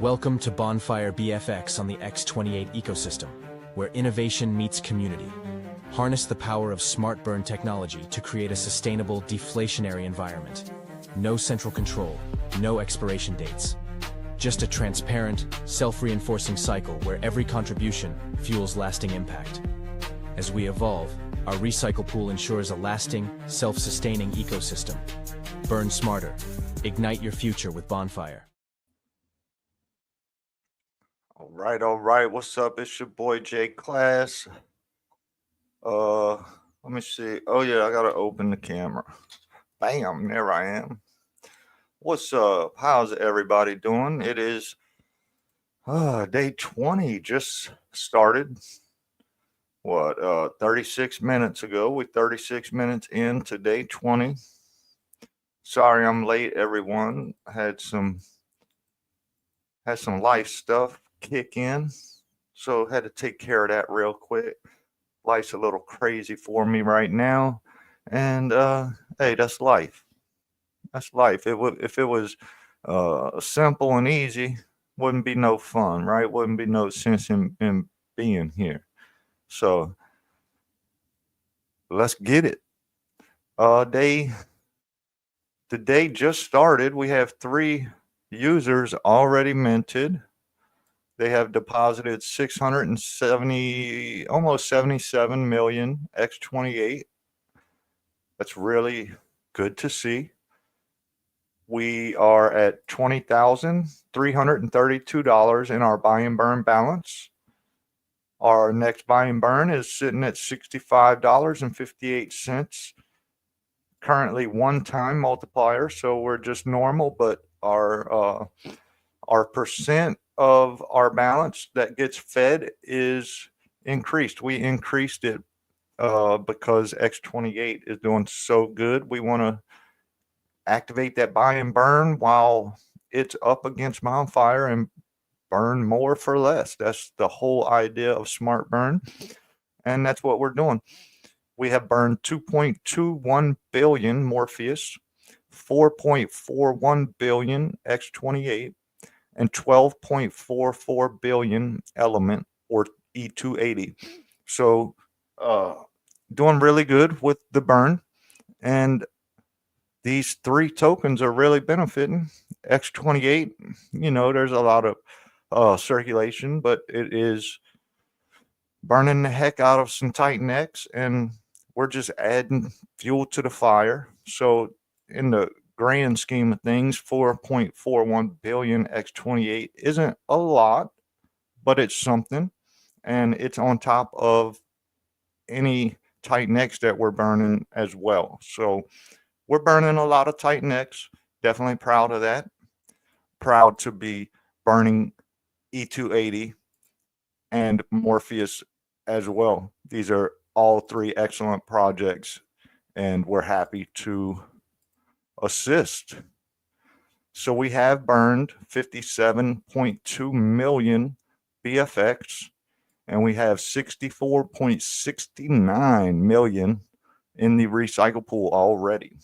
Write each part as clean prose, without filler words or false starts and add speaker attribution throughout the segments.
Speaker 1: Welcome to Bonfire BFX on the X28 ecosystem, where innovation meets community. Harness the power of smart burn technology to create a sustainable, deflationary environment. No central control, no expiration dates. Just a transparent, self-reinforcing cycle where every contribution fuels lasting impact. As we evolve, our recycle pool ensures a lasting, self-sustaining ecosystem. Burn smarter. Ignite your future with Bonfire.
Speaker 2: All right. What's up? It's your boy J Class. Let me see. Oh yeah, I gotta open the camera. Bam, there I am. What's up? How's everybody doing? It is day 20 just started. 36 minutes ago. We're 36 minutes into day 20. Sorry I'm late, everyone. Had some life stuff kick in, so had to take care of that real quick. Life's a little crazy for me right now, and hey, that's life. That's life. If it was simple and easy, wouldn't be no fun, right? Wouldn't be no sense in being here. So let's get it. The day just started. We have 3 users already minted. They have deposited 670, almost 77 million X28. That's really good to see. We are at $20,332 in our buy and burn balance. Our next buy and burn is sitting at $65.58. Currently one-time multiplier, so we're just normal, but our percent of our balance that gets fed is increased. We increased it because X28 is doing so good. We want to activate that buy and burn while it's up against Bonfire and burn more for less. That's the whole idea of smart burn, and that's what we're doing. We have burned 2.21 billion Morpheus, 4.41 billion X28, and 12.44 billion Element or E280. So doing really good with the burn, and these 3 tokens are really benefiting. X28, there's a lot of circulation, but it is burning the heck out of some TitanX, and we're just adding fuel to the fire. So in the grand scheme of things, 4.41 billion X28 isn't a lot, but it's something, and it's on top of any TitanX that we're burning as well. So we're burning a lot of TitanX. Definitely proud of that. Proud to be burning E280 and Morpheus as well. These are all 3 excellent projects, and we're happy to assist. So we have burned 57.2 million BFX, and we have 64.69 million in the recycle pool already.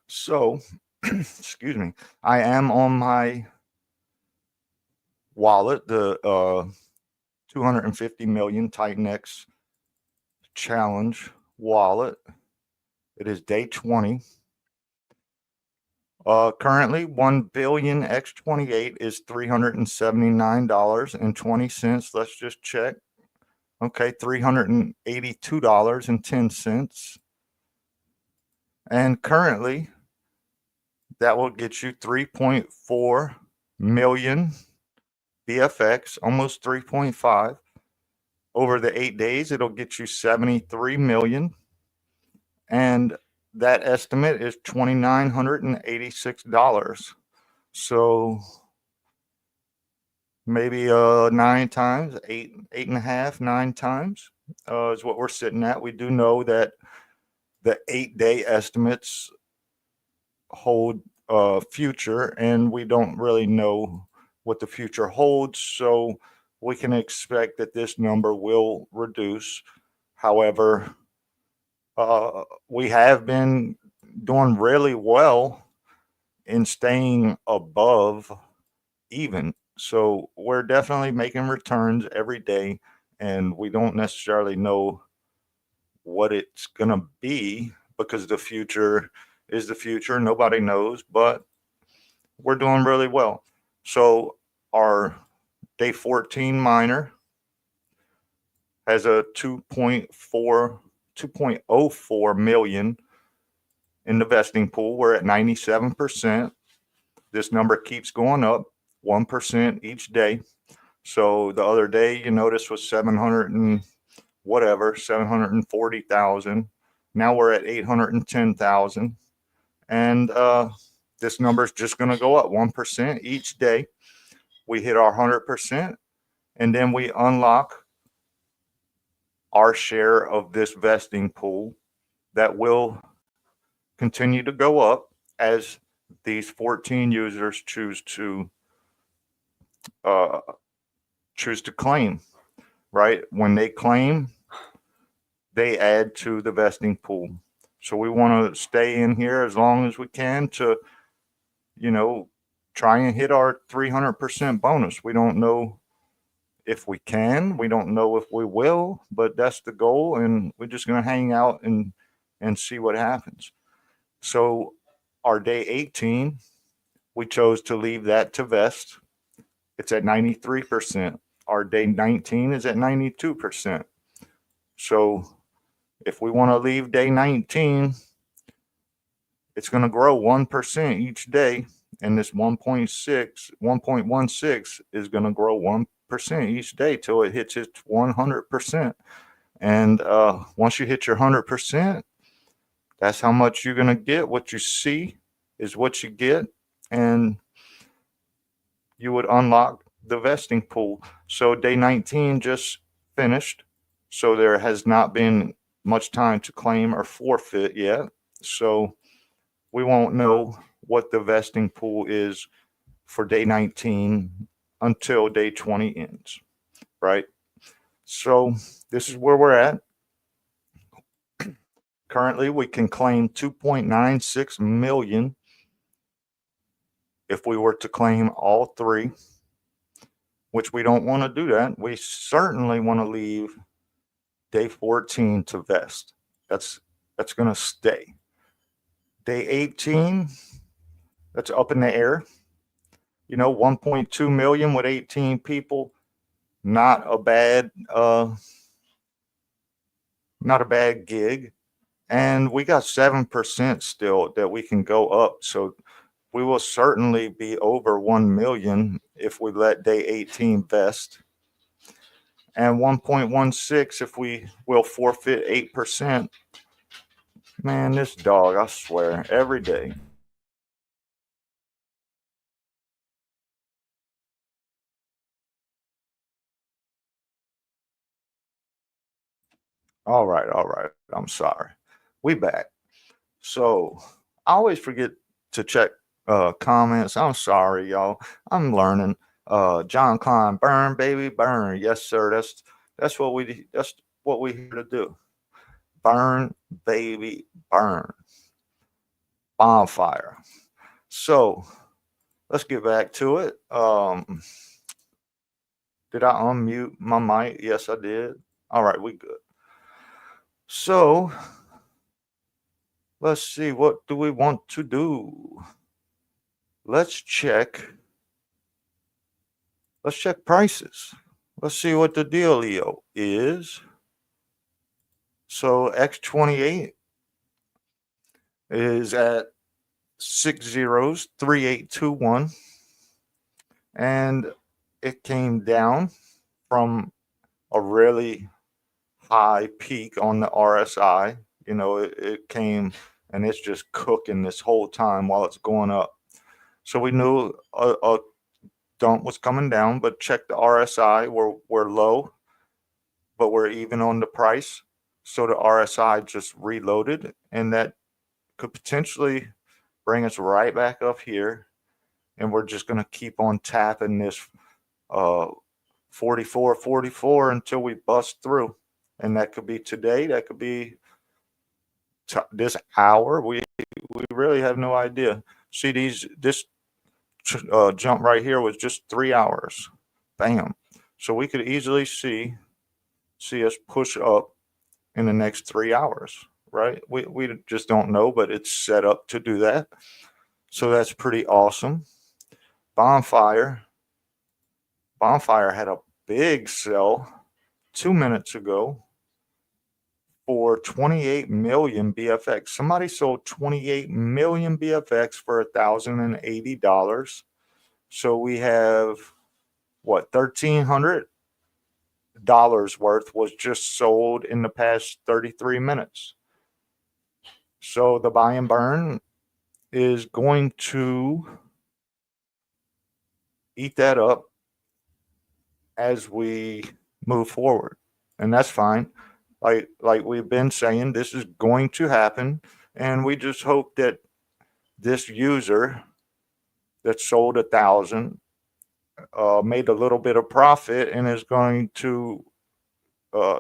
Speaker 2: So, excuse me, I am on my wallet, the 250 million TitanX challenge wallet. It is day 20. Currently, 1 billion X28 is $379.20. Let's just check. Okay, $382.10. And currently, that will get you 3.4 million BFX, almost 3.5. Over the 8 days, it'll get you 73 million. And that estimate is $2,986. So maybe 9 times, 8.5, 9 times is what we're sitting at. We do know that the 8-day estimates hold future, and we don't really know what the future holds. So we can expect that this number will reduce. However, we have been doing really well in staying above even. So we're definitely making returns every day, and we don't necessarily know what it's going to be because the future is the future. Nobody knows, but we're doing really well. So our day 14 miner has a 2.04 million in the vesting pool. We're at 97%. This number keeps going up 1% each day. So the other day, you notice, was 700 and whatever, 740,000. Now we're at 810,000. And this number is just going to go up 1% each day. We hit our 100%, and then we unlock our share of this vesting pool that will continue to go up as these 14 users uh, choose to claim, right? When they claim, they add to the vesting pool. So we want to stay in here as long as we can to, try and hit our 300% bonus. We don't know if we can, we don't know if we will, but that's the goal, and we're just going to hang out and see what happens. So our day 18, we chose to leave that to vest. It's at 93%. Our day 19 is at 92%. So if we want to leave day 19, it's going to grow 1% each day. And this 1.16 is going to grow 1% each day till it hits its 100%. And once you hit your 100%, that's how much you're going to get. What you see is what you get. And you would unlock the vesting pool. So day 19 just finished. So there has not been much time to claim or forfeit yet. So we won't know what the vesting pool is for day 19 until day 20 ends, right? So this is where we're at. Currently, we can claim 2.96 million if we were to claim all three, which we don't want to do that. We certainly want to leave day 14 to vest. That's going to stay. Day 18, that's up in the air. 1.2 million with 18 people, not a bad gig. And we got 7% still that we can go up. So we will certainly be over 1 million if we let day 18 vest. And 1.16 if we will forfeit 8%. Man, this dog, I swear, every day. All right. I'm sorry. We back. So I always forget to check comments. I'm sorry, y'all. I'm learning. John Klein, burn, baby, burn. Yes, sir. That's what we here to do. Burn, baby, burn. Bonfire. So let's get back to it. Did I unmute my mic? Yes, I did. All right, we good. So let's see, what do we want to do? Let's check prices. Let's see what the dealio is. So X28 is at 603821, and it came down from a really high peak on the RSI. It came and it's just cooking this whole time while it's going up. So we knew a dump was coming down, but check the RSI. We're low, but we're even on the price. So the RSI just reloaded, and that could potentially bring us right back up here. And we're just going to keep on tapping this 44 until we bust through. And that could be today. That could be this hour. We really have no idea. See, this jump right here was just 3 hours. Bam. So we could easily see us push up in the next 3 hours, right? We just don't know, but it's set up to do that. So that's pretty awesome. Bonfire had a big sell 2 minutes ago for 28 million BFX. Somebody sold 28 million BFX for $1,080. So we have what, $1,300 worth was just sold in the past 33 minutes. So the buy and burn is going to eat that up as we move forward, and that's fine. Like we've been saying, this is going to happen, and we just hope that this user that sold 1,000 made a little bit of profit and is going to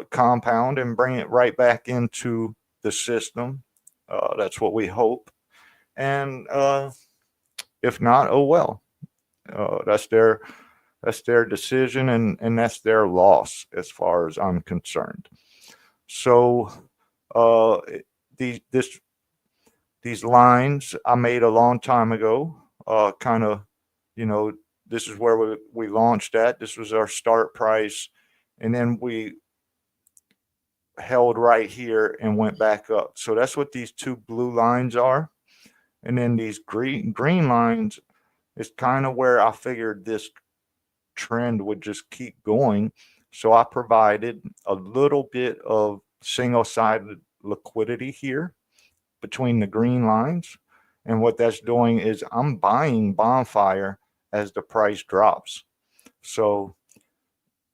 Speaker 2: compound and bring it right back into the system. That's what we hope, and if not, oh well. That's their decision, and that's their loss as far as I'm concerned. So these lines I made a long time ago, kind of, this is where we launched at. This was our start price, and then we held right here and went back up. So that's what these two blue lines are, and then these green lines is kind of where I figured this trend would just keep going. So I provided a little bit of single-sided liquidity here between the green lines. And what that's doing is I'm buying Bonfire as the price drops. So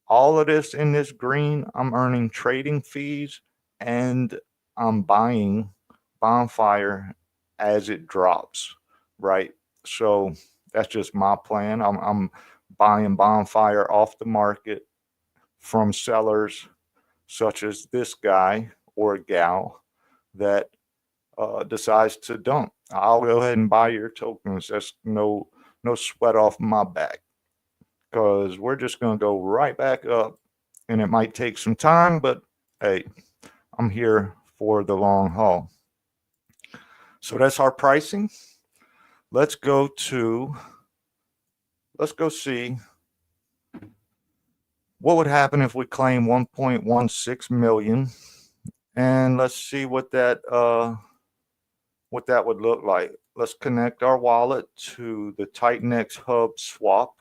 Speaker 2: all of this in this green, I'm earning trading fees, and I'm buying Bonfire as it drops, right? So that's just my plan. I'm buying Bonfire off the market from sellers such as this guy or gal that decides to dump. I'll go ahead and buy your tokens. That's no sweat off my back, because we're just going to go right back up, and it might take some time, but hey, I'm here for the long haul. So that's our pricing. Let's go see what would happen if we claim 1.16 million, and let's see what that would look like. Let's connect our wallet to the TitanX Hub swap,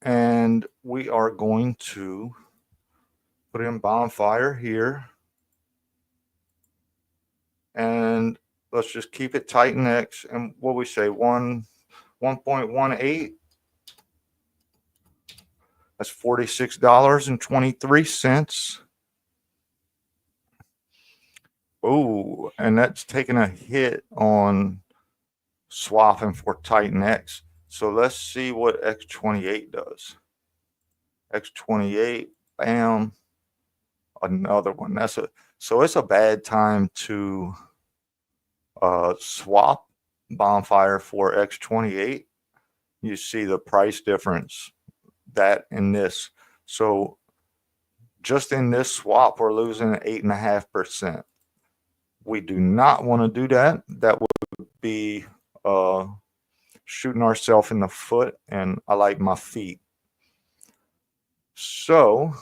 Speaker 2: and we are going to put in Bonfire here, and let's just keep it TitanX. And what we say, 1.18. That's $46.23. Oh, and that's taking a hit on swapping for TitanX. So let's see what X28 does. X28, bam, another one. So it's a bad time to swap Bonfire for X28. You see the price difference, that and this. So just in this swap, we're losing 8.5%. We do not want to do that. That would be shooting ourselves in the foot, and I like my feet. So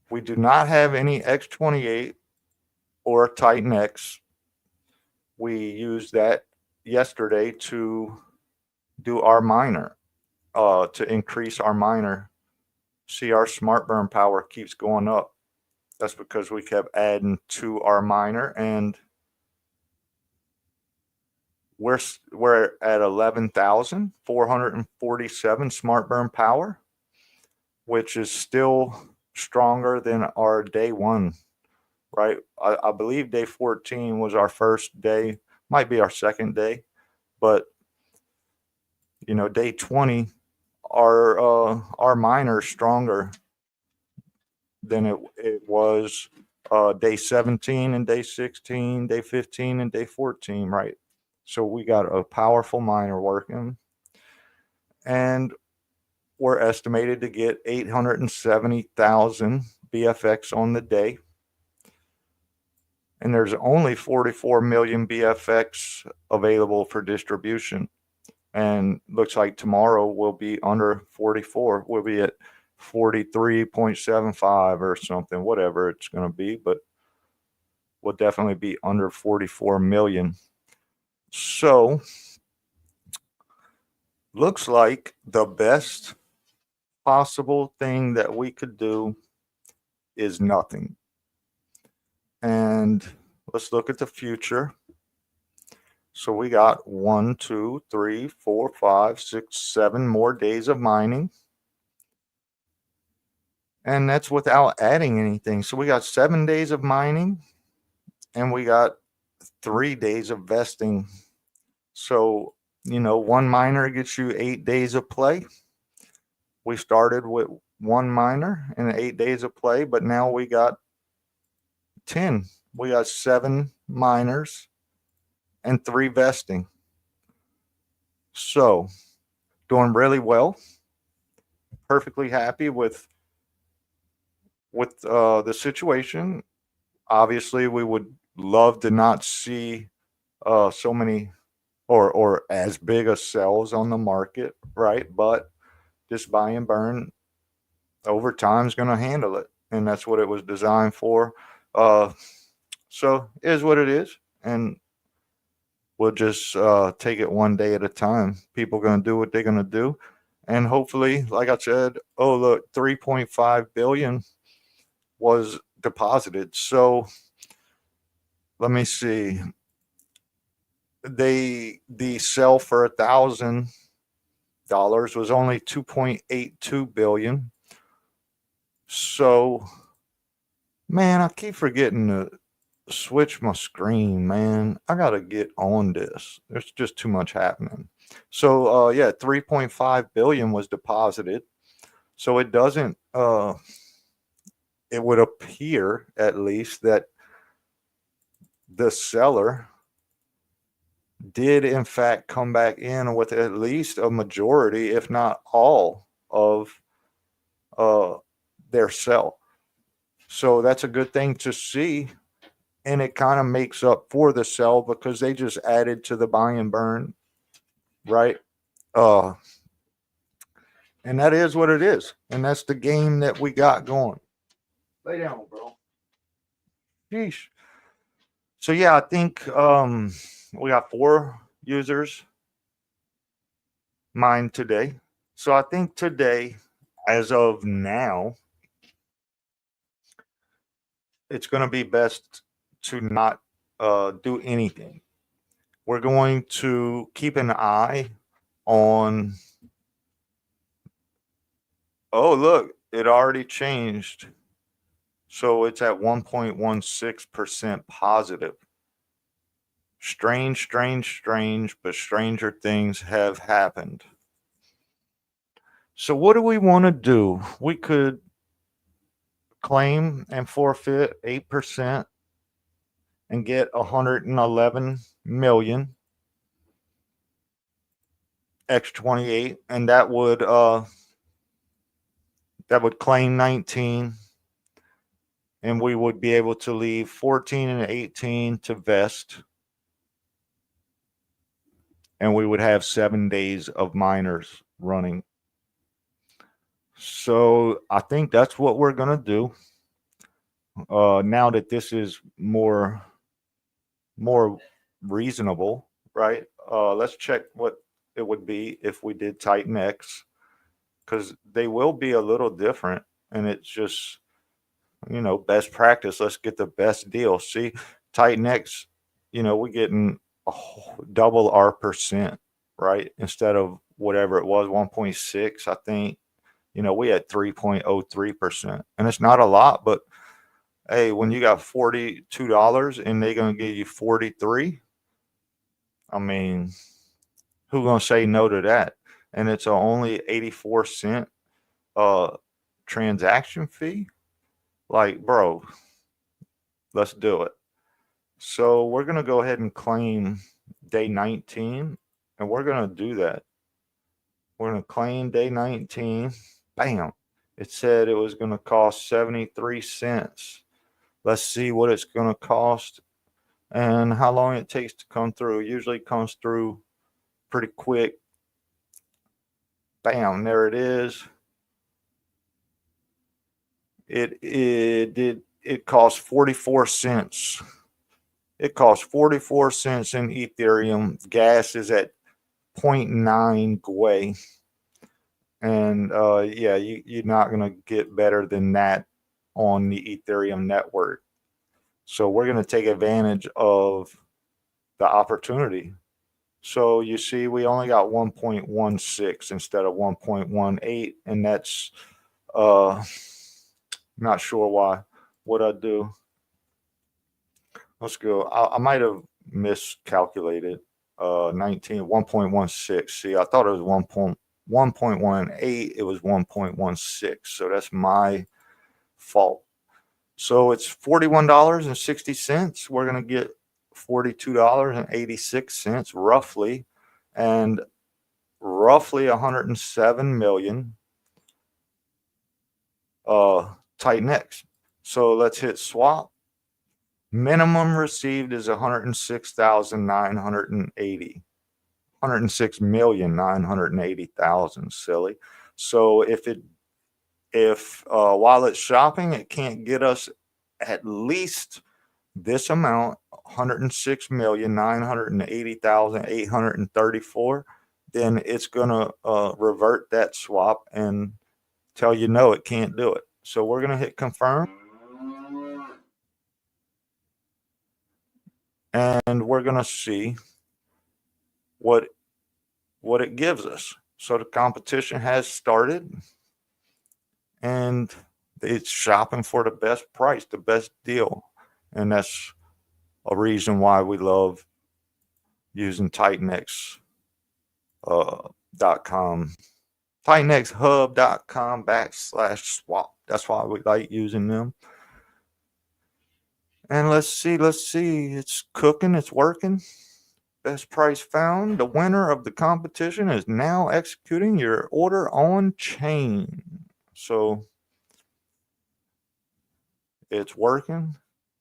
Speaker 2: we do not have any X28 or TitanX. We used that yesterday to do our miner, to increase our miner. See, our smart burn power keeps going up. That's because we kept adding to our miner, and we're at 11,447 smart burn power, which is still stronger than our day one, right? I believe day 14 was our first day, might be our second day, but day 20, our miner is stronger than it was day 17 and day 16, day 15 and day 14, right? So we got a powerful miner working, and we're estimated to get 870,000 BFX on the day. And there's only 44 million BFX available for distribution. And looks like tomorrow will be under 44. We'll be at 43.75 or something, whatever it's going to be, but we'll definitely be under 44 million. So, looks like the best possible thing that we could do is nothing. And let's look at the future. So we got 1, 2, 3, 4, 5, 6, 7 more days of mining. And that's without adding anything. So we got 7 days of mining, and we got 3 days of vesting. So, one miner gets you 8 days of play. We started with one miner and 8 days of play, but now we got 10. We got 7 miners and 3 vesting. So, doing really well. Perfectly happy with the situation. Obviously, we would love to not see so many or as big a sells on the market, right? But this buy and burn over time is going to handle it, and that's what it was designed for. So it is what it is, and we'll just take it one day at a time. People are going to do what they're going to do, and hopefully, like I said, oh look, 3.5 billion was deposited. So let me see. The sell for $1,000 was only 2.82 billion. So, man, I keep forgetting to switch my screen, man. I gotta get on this. There's just too much happening. So, yeah, 3.5 billion was deposited. So it doesn't. It would appear, at least, that the seller did in fact come back in with at least a majority, if not all, of their sell. So that's a good thing to see, and it kind of makes up for the sell because they just added to the buy and burn, right? Uh, and that is what it is, and that's the game that we got going. Lay down, bro. Sheesh. So yeah, I think we got 4 users mined today. So I think today, as of now, it's going to be best to not do anything. We're going to keep an eye on. Oh, look, it already changed. So it's at 1.16% positive. Strange, but stranger things have happened. So what do we want to do? We could claim and forfeit 8% and get 111 million X28, and that would claim 19, and we would be able to leave 14 and 18 to vest, and we would have 7 days of miners running. So I think that's what we're gonna do. Now that this is more reasonable, right? Let's check what it would be if we did TitanX, because they will be a little different, and it's just best practice. Let's get the best deal. See, TitanX, we're getting double our percent, right? Instead of whatever it was, 1.6, I think. We had 3.03%, and it's not a lot, but hey, when you got $42 and they're gonna give you 43, I mean, who gonna say no to that? And it's only 84-cent transaction fee. Like, bro, let's do it. So we're gonna go ahead and claim day 19, and we're going to do that. We're going to claim day 19. Bam. It said it was going to cost 73 cents. Let's see what it's going to cost and how long it takes to come through. It usually comes through pretty quick. Bam, there it is. It cost 44 cents. It costs 44 cents in Ethereum. Gas is at 0.9 Gwei. And yeah, you're not going to get better than that on the Ethereum network. So we're going to take advantage of the opportunity. So you see, we only got 1.16 instead of 1.18, and that's not sure why. What I do? Let's go. I might have miscalculated. 1.16. See, I thought it was 1.18. It was 1.16. So that's my fault. So it's $41.60. We're going to get $42.86 roughly, and roughly 107 million TitanX. So let's hit swap. Minimum received is 106,980. 106,980,000. Silly. So if while it's shopping, it can't get us at least this amount, 106,980,834, then it's gonna revert that swap and tell you no, it can't do it. So we're gonna hit confirm, and we're gonna see what it gives us. So the competition has started, and it's shopping for the best price, the best deal, and that's a reason why we love using TitanX.com. TitanXHub.com/swap. That's why we like using them. And let's see. It's cooking. It's working. Best price found. The winner of the competition is now executing your order on chain. So it's working.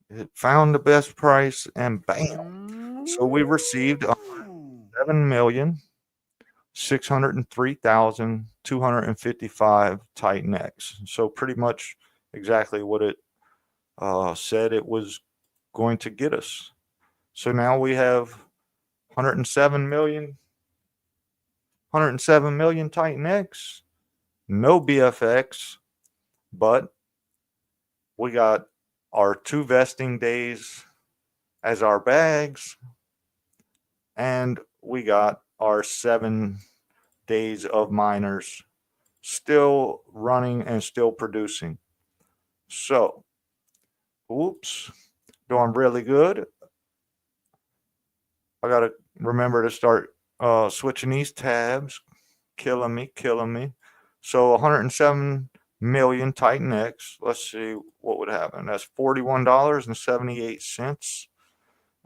Speaker 2: It found the best price, and bam. So we received 7,603,255 TitanX. So pretty much exactly what it said it was going to get us. So now we have 107 million TitanX, no BFX, but we got our 2 vesting days as our bags, and we got our 7 days of miners still running and still producing. So, oops, doing really good. I got to remember to start switching these tabs. Killing me. So 107 million TitanX. Let's see what would happen. That's $41.78.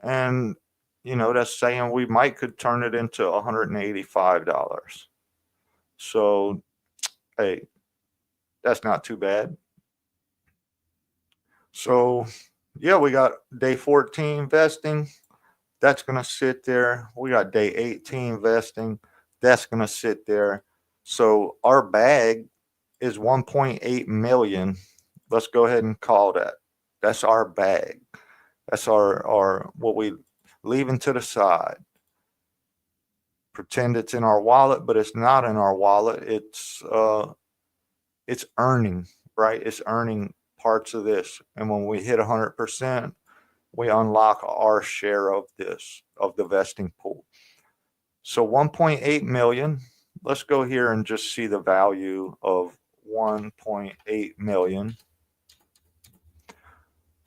Speaker 2: And, that's saying we might could turn it into $185. So, hey, that's not too bad. So, yeah, we got day 14 vesting. That's going to sit there. We got day 18 vesting. That's going to sit there. So our bag is 1.8 million. Let's go ahead and call that. That's our bag. That's our what we leaving to the side. Pretend it's in our wallet, but it's not in our wallet. It's earning, right? It's earning parts of this. And when we hit 100%, we unlock our share of this, of the vesting pool. So 1.8 million. Let's go here and just see the value of 1.8 million.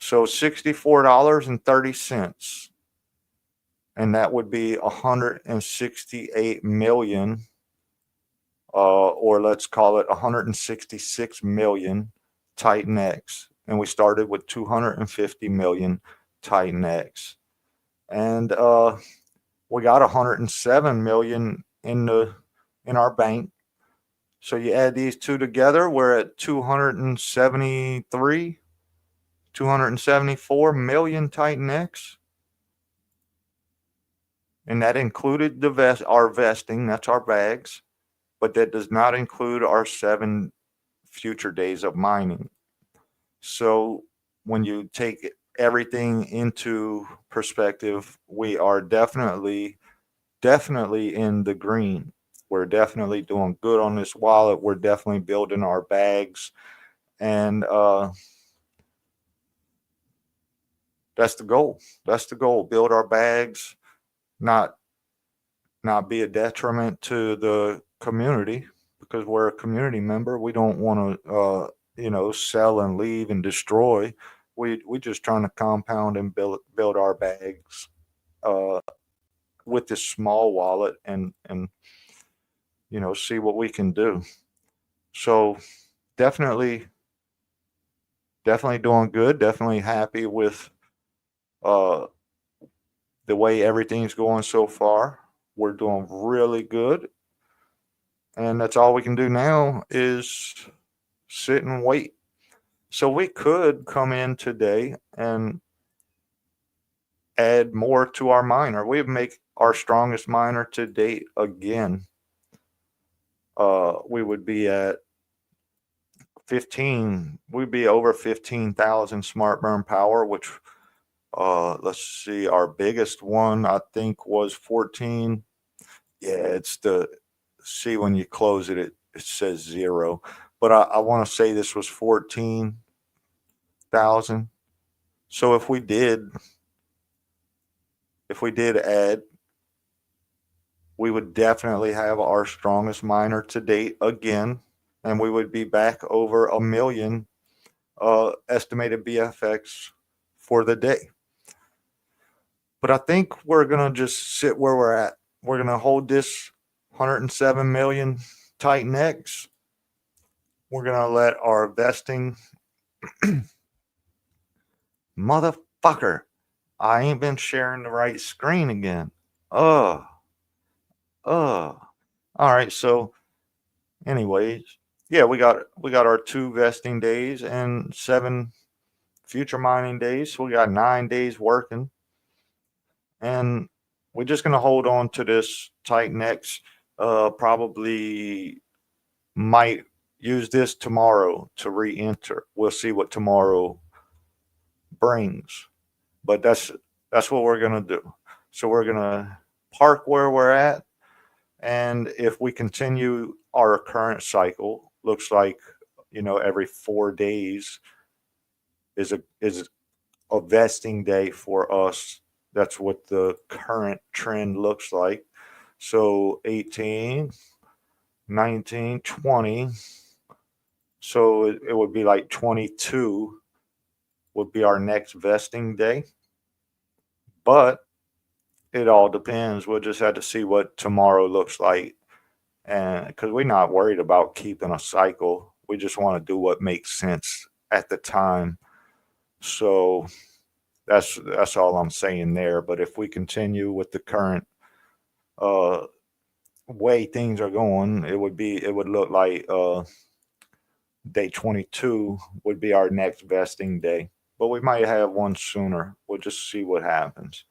Speaker 2: So $64.30. And that would be 168 million, or let's call it 166 million TitanX. And we started with 250 million TitanX. And We got 107 million in our bank. So you add these two together, we're at 274 million TitanX. And that included our vesting, that's our bags, but that does not include our 7 future days of mining. So when you take everything into perspective, we are definitely in the green. We're definitely doing good on this wallet. We're definitely building our bags, and that's the goal. That's the goal. Build our bags, not be a detriment to the community, because we're a community member. We don't want to sell and leave and destroy. We just trying to compound and build our bags with this small wallet, and see what we can do. So definitely doing good. Definitely happy with uh, the way everything's going so far. We're doing really good, and that's all we can do now is sit and wait. So we could come in today and add more to our miner. We would make our strongest miner to date again. We would be at 15. We'd be over 15,000 smart burn power, which let's see, our biggest one I think was 14. Yeah, it's the see when you close it, it says 0, but I want to say this was 14,000. So if we did add, we would definitely have our strongest miner to date again, and we would be back over a million estimated BFX for the day. But I think we're going to just sit where we're at. We're going to hold this 107 million TitanX. We're going to let our vesting motherfucker. I ain't been sharing the right screen again. All right, so anyways, yeah, we got our 2 vesting days and 7 future mining days. So we got 9 days working, and we're just gonna hold on to this TitanX. Probably might use this tomorrow to re-enter. We'll see what tomorrow brings, but that's what we're gonna do. So we're gonna park where we're at, and if we continue our current cycle, looks like every 4 days is a vesting day for us. That's what the current trend looks like. So 18, 19, 20. So it would be like 22 would be our next vesting day. But it all depends. We'll just have to see what tomorrow looks like. And because we're not worried about keeping a cycle, we just want to do what makes sense at the time. So that's all I'm saying there. But if we continue with the current way things are going, it would look like day 22 would be our next vesting day. But we might have one sooner. We'll just see what happens.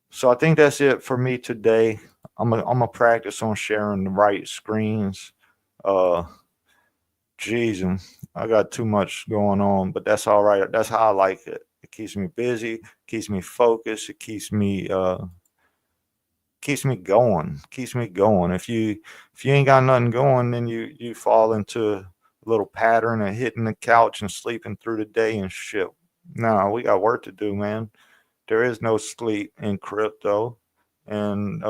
Speaker 2: So I think that's it for me today. I'm gonna practice on sharing the right screens. Geez, I got too much going on, but that's all right. That's how I like it. It keeps me busy, keeps me focused, it keeps me going. If you ain't got nothing going, then you fall into a little pattern of hitting the couch and sleeping through the day and shit. No, we got work to do, man. There is no sleep in crypto, and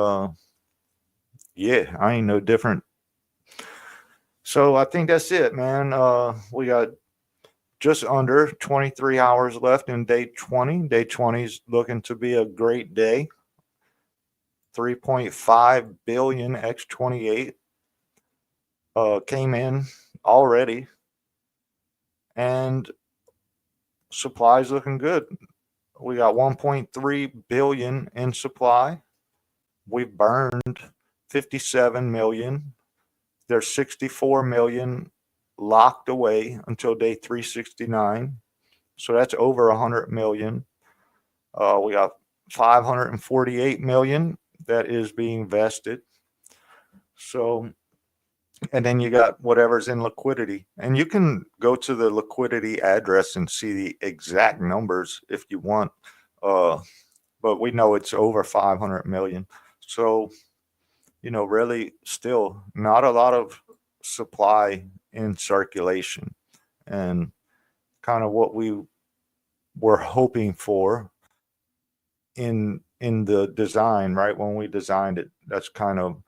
Speaker 2: yeah, I ain't no different. So I think that's it, man. We got just under 23 hours left in day 20. Day 20 is looking to be a great day. 3.5 billion X28 came in already, and supply's looking good. We got 1.3 billion in supply. we've burned 57 million. There's 64 million locked away until day 369. So that's over 100 million. We got 548 million that is being vested. So, and then you got whatever's in liquidity. And you can go to the liquidity address and see the exact numbers if you want. But we know it's over 500 million. So, really still not a lot of supply in circulation, and kind of what we were hoping for in the design, right? When we designed it, that's kind of,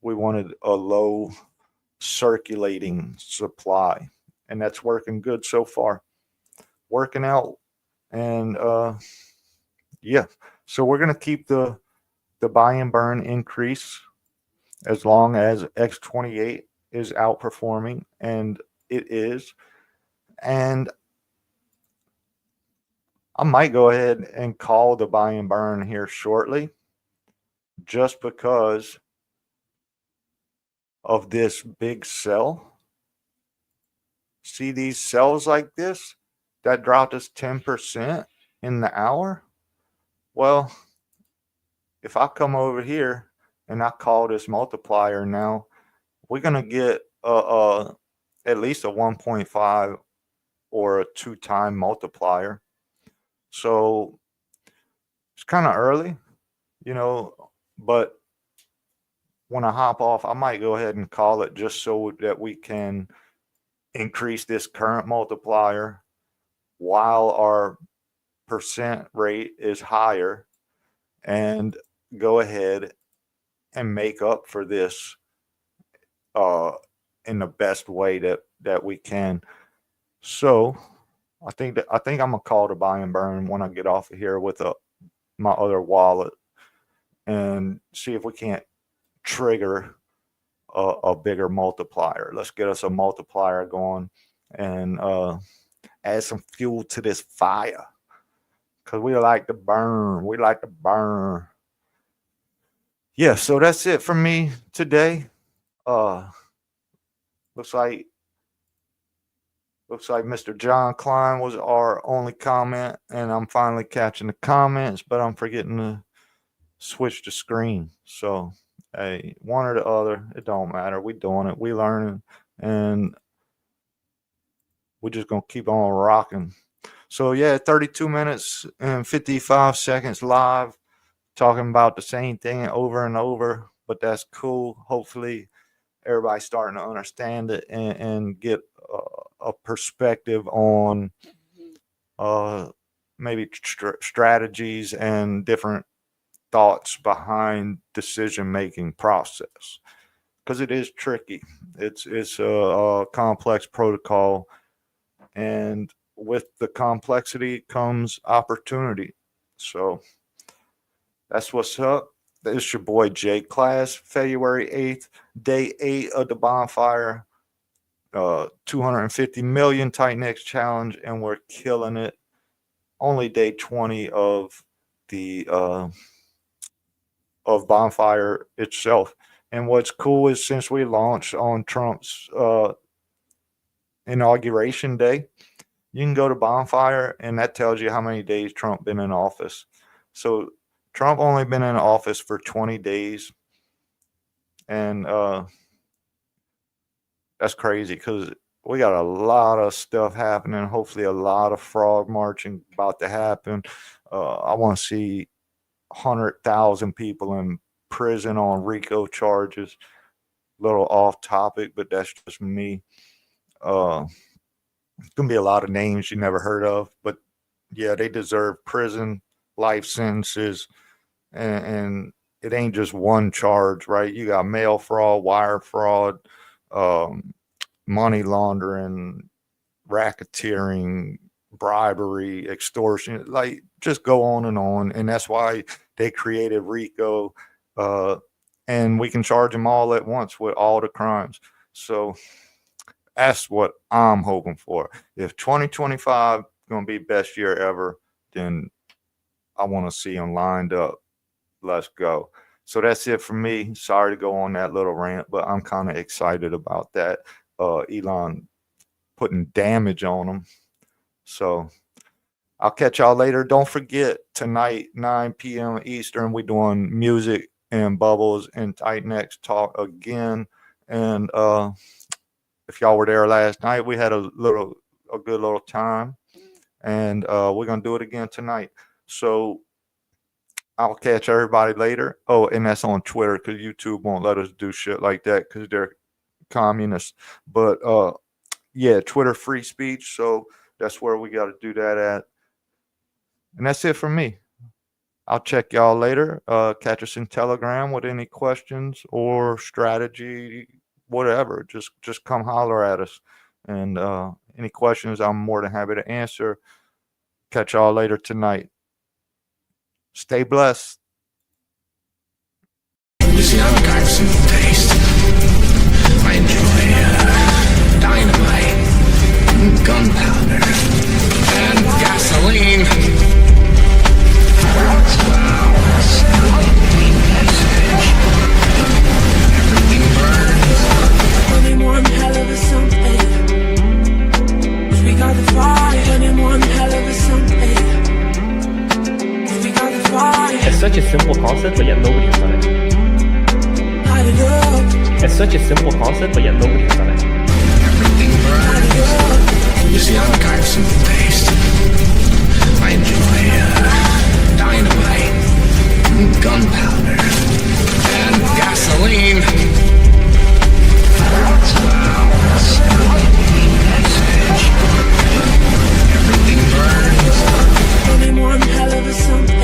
Speaker 2: we wanted a low circulating supply, and that's working good so far, working out. And yeah, so we're going to keep the buy and burn increase as long as X28 is outperforming, and it is. And I might go ahead and call the buy and burn here shortly, just because of this big sell. See these sells like this that dropped us 10% in the hour? Well, if I come over here and I call this multiplier now, we're going to get at least a 1.5 or a 2-time multiplier. So it's kind of early, but when I hop off, I might go ahead and call it, just so that we can increase this current multiplier while our percent rate is higher, and go ahead and make up for this in the best way that we can. So I think I'm gonna call the buy and burn when I get off of here with my other wallet, and see if we can't trigger a bigger multiplier. Let's get us a multiplier going, and add some fuel to this fire, because we like to burn. We like to burn. Yeah, so that's it for me today. Uh, looks like Mr. John Klein was our only comment, and I'm finally catching the comments, but I'm forgetting to switch the screen. So, hey, one or the other, it don't matter. We doing it. We learning, and we're just gonna keep on rocking. So yeah, 32 minutes and 55 seconds live, talking about the same thing over and over, but that's cool. Hopefully everybody's starting to understand it, and get a perspective on maybe strategies and different thoughts behind decision making process, because it is tricky. It's a complex protocol, and with the complexity comes opportunity. So that's what's up. It's your boy J Class, February 8th, day 8 of the Bonfire 250 million TitanX challenge, and we're killing it. Only day 20 of the of Bonfire itself. And what's cool is, since we launched on Trump's inauguration day, you can go to Bonfire, and that tells you how many days Trump been in office. So Trump only been in office for 20 days. And that's crazy, because we got a lot of stuff happening. Hopefully a lot of frog marching about to happen. I want to see 100,000 people in prison on RICO charges. Little off topic, but that's just me. It's going to be a lot of names you never heard of, but yeah, they deserve prison, life sentences, and it ain't just one charge, right? You got mail fraud, wire fraud, money laundering, racketeering, bribery, extortion, like just go on. And that's why they created RICO, and we can charge them all at once with all the crimes. So that's what I'm hoping for. If 2025 is going to be best year ever, then I want to see them lined up. Let's go. So that's it for me. Sorry to go on that little rant, but I'm kind of excited about that. Elon putting damage on them. So I'll catch y'all later. Don't forget, tonight, 9 p.m. Eastern, we're doing music and Bubbles and TitanX talk again. And if y'all were there last night, we had a good little time. And we're going to do it again tonight. So I'll catch everybody later. Oh, and that's on Twitter because YouTube won't let us do shit like that because they're communists. But yeah, Twitter free speech. So that's where we got to do that at. And that's it for me. I'll check y'all later. Catch us in Telegram with any questions or strategy, whatever. Just come holler at us. And any questions, I'm more than happy to answer. Catch y'all later tonight. Stay blessed.
Speaker 3: You see, I'm a guy with simple taste. I enjoy dynamite, gunpowder, and gasoline. Everything burns.
Speaker 4: Only one hell of a something. We got the fire. Only one hell of a something. We got the fire.
Speaker 5: It's such a simple concept, but yet nobody has done it.
Speaker 4: Light it up.
Speaker 5: It's such a simple concept, but yet nobody has done it.
Speaker 3: Everything burns. You see, I'm a guy with simple taste. I enjoy dynamite, gunpowder, and gasoline. Everything burns.
Speaker 4: Only one hell of a something.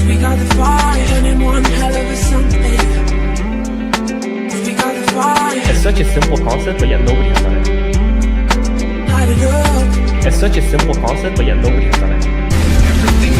Speaker 4: We got the fire. Only one hell of a something. We got the fire.
Speaker 5: It's such a simple concept, but yet nobody has done it.
Speaker 4: Light it up.
Speaker 5: It's such a simple concept, but yet nobody has done it.
Speaker 3: Everything